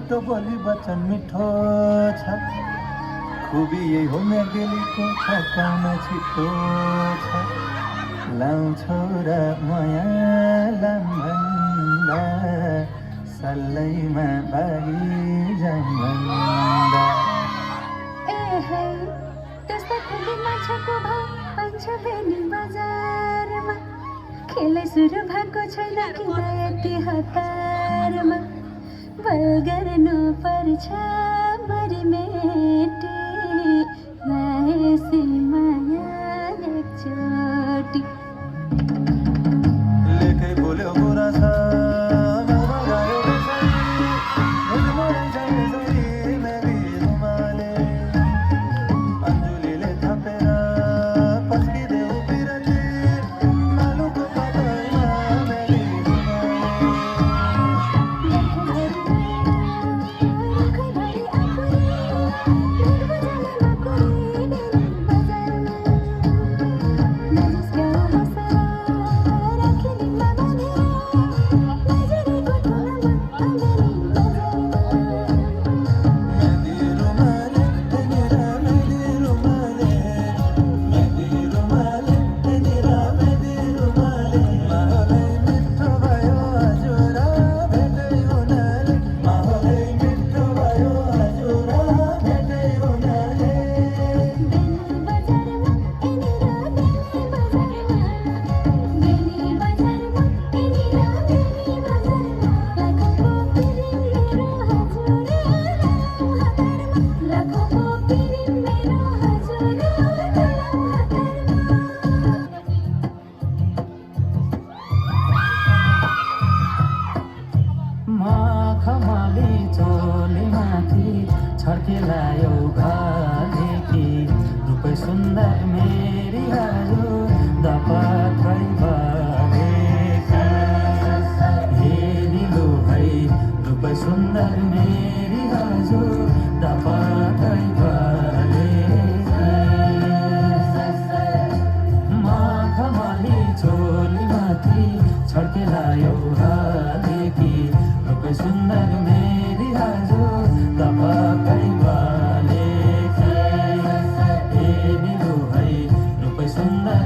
छिटो बोली वचन मिठो छ खुबी यही हो मेगेलीको थकाउन छिटो छ लाउँछौ र मायालाई भन्दा सल्लैमा बागी जान्दा ए त्यस्ता खुबी माछाको भाउ पाइन्छ बेनी बजारमा खेलै सुरु भएको छैन किन यति हतारमा बल गर्नु पर्छ मरिमेटी लाएसी माया एकचोटि लेकै बोल्यो बुरा छ छर्केलायो घरदेखि रूपै सुन्दर मेरी हजुर दपत्रै भरेका हेरिलो है रूपै सुन्दर मेरी हजुर दपत्रै भरेका मखमली चोलीमाथि छर्केलायो घरदेखि रूपै सुन्दर मेरी हजुर दपत्रै भरेका हेरिलो है रूपै सुन्दर